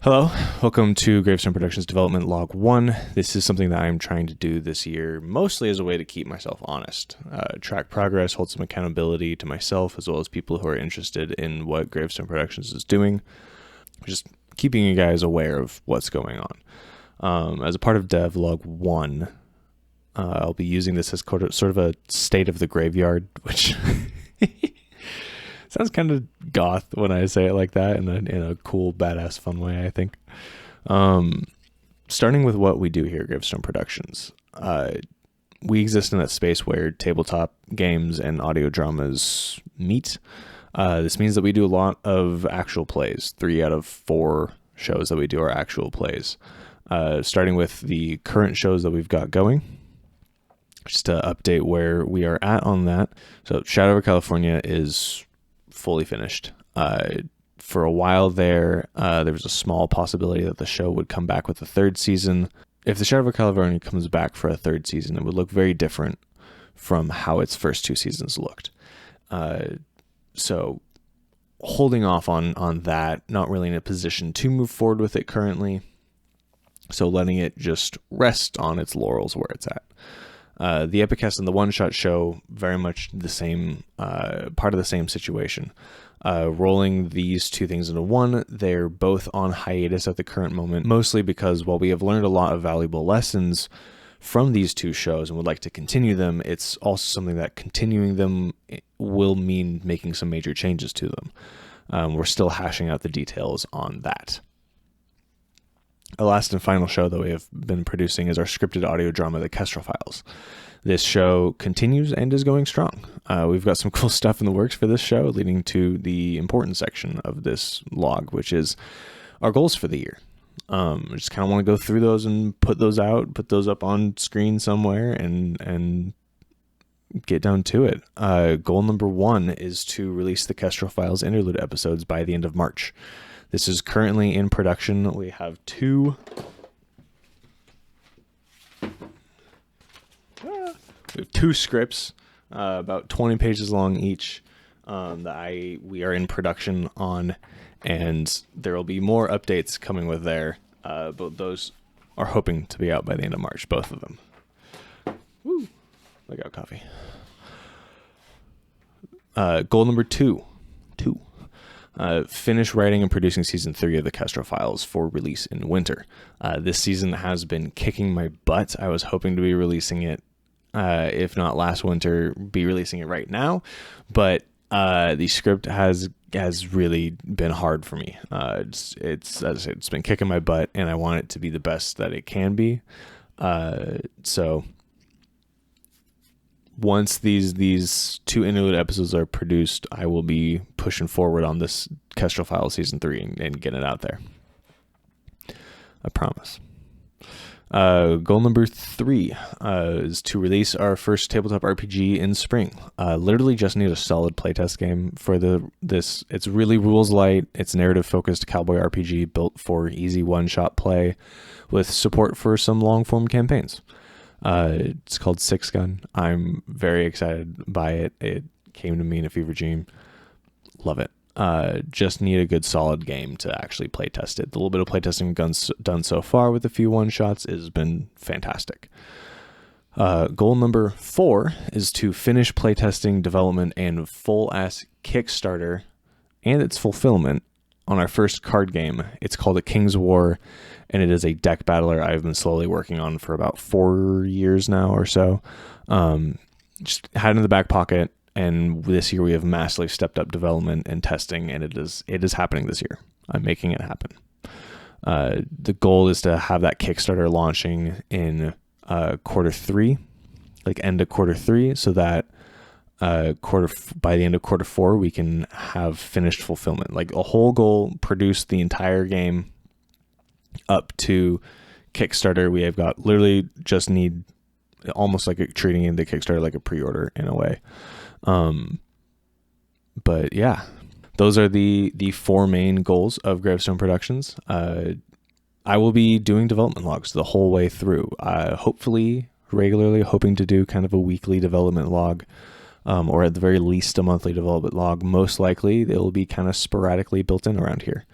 Hello, welcome to Gravestone Productions Development Log 1. This is something that I'm trying to do this year, mostly as a way to keep myself honest, track progress, hold some accountability to myself, as well as people who are interested in what Gravestone Productions is doing, just keeping you guys aware of what's going on. As a part of Dev Log 1, I'll be using this as sort of a state of the graveyard, which sounds kind of goth when I say it like that in a cool, badass, fun way, I think. Starting with what we do here at Gravestone Productions. We exist in that space where tabletop games and audio dramas meet. This means that we do a lot of actual plays. 3 out of 4 shows that we do are actual plays. Starting with the current shows that we've got going. Just to update where we are at on that. So Shadow over California is fully finished. For a while there was a small possibility that the show would come back with a 3rd season. If the Shadow of California comes back for a 3rd season, it would look very different from how its first 2 seasons looked. So holding off on that, not really in a position to move forward with it currently. So letting it just rest on its laurels where it's at. The Epicast and the One Shot show, very much the same, part of the same situation. Rolling these 2 things into one, they're both on hiatus at the current moment, mostly because while we have learned a lot of valuable lessons from these 2 shows and would like to continue them, it's also something that continuing them will mean making some major changes to them. We're still hashing out the details on that. The last and final show that we have been producing is our scripted audio drama, The Kestrel Files. This show continues and is going strong. We've got some cool stuff in the works for this show, leading to the important section of this log, which is our goals for the year. I just kind of want to go through those and put those up on screen somewhere and get down to it. Goal number 1 is to release the Kestrel Files interlude episodes by the end of March. This is currently in production. We have 2 scripts, about 20 pages long each, that we are in production on, and there will be more updates coming with there, but those are hoping to be out by the end of March, both of them. Woo! Look out, coffee. Goal number 2. Finish writing and producing season 3 of the Kestrel Files for release in winter. This season has been kicking my butt. I was hoping to be releasing it, if not last winter, be releasing it right now, but the script has really been hard for me. It's as I said, it's been kicking my butt, and I want it to be the best that it can be. So once these 2 interlude episodes are produced, I will be pushing forward on this Kestrel Files season 3 and getting it out there. I promise. Goal number 3 is to release our first tabletop RPG in spring. Literally just need a solid playtest game for this. It's really rules light. It's narrative focused cowboy RPG built for easy one-shot play with support for some long-form campaigns. It's called Six Gun. I'm very excited by it. It came to me in a fever dream. Love it. Just need a good solid game to actually play test it. The little bit of playtesting we've done so far with a few one-shots has been fantastic. Goal number 4 is to finish playtesting, development, and full-ass Kickstarter and its fulfillment on our first card game. It's called A King's War, and it is a deck battler I've been slowly working on for about 4 years now or so. Just had it in the back pocket, and this year we have massively stepped up development and testing, and it is happening this year. I'm making it happen. The goal is to have that Kickstarter launching in quarter 3, like end of quarter 3, so that by the end of quarter 4 we can have finished fulfillment, like a whole goal, produce the entire game up to Kickstarter. We have got literally just need almost like treating the Kickstarter like a pre-order in a way. But yeah, those are the 4 main goals of Gravestone Productions. I will be doing development logs the whole way through, hopefully regularly, hoping to do kind of a weekly development log, or at the very least a monthly development log. Most likely they'll be kind of sporadically built in around here.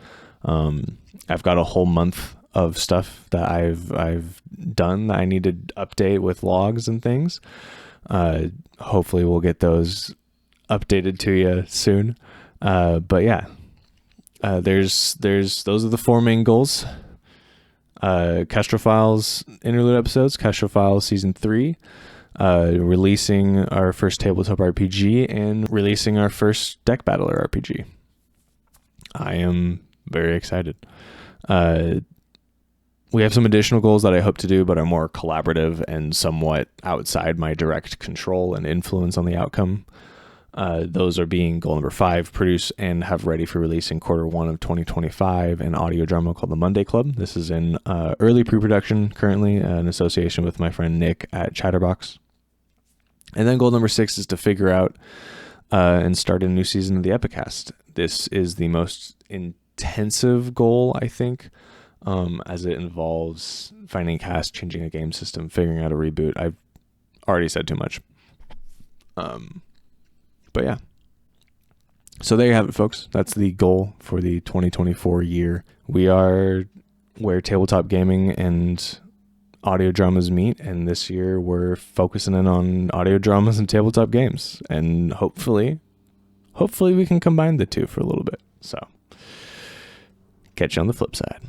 I've got a whole month of stuff that I've done that I need to update with logs and things. Hopefully we'll get those updated to you soon. But yeah, there's those are the 4 main goals. Kestrel Files interlude episodes, Kestrel Files season 3, releasing our first tabletop RPG, and releasing our first deck battler RPG. I am very excited. We have some additional goals that I hope to do, but are more collaborative and somewhat outside my direct control and influence on the outcome. Those are being goal number 5, produce and have ready for release in Q1 of 2025, an audio drama called the Monday Club. This is in early pre-production currently, in association with my friend Nick at Chatterbox. And then goal number 6 is to figure out and start a new season of the Epicast. This is the most intensive goal, I think, as it involves finding cast, changing a game system, figuring out a reboot. I've already said too much. But yeah. So there you have it, folks. That's the goal for the 2024 year. We are where tabletop gaming and audio dramas meet, and this year we're focusing in on audio dramas and tabletop games, and hopefully we can combine the two for a little bit. So catch you on the flip side.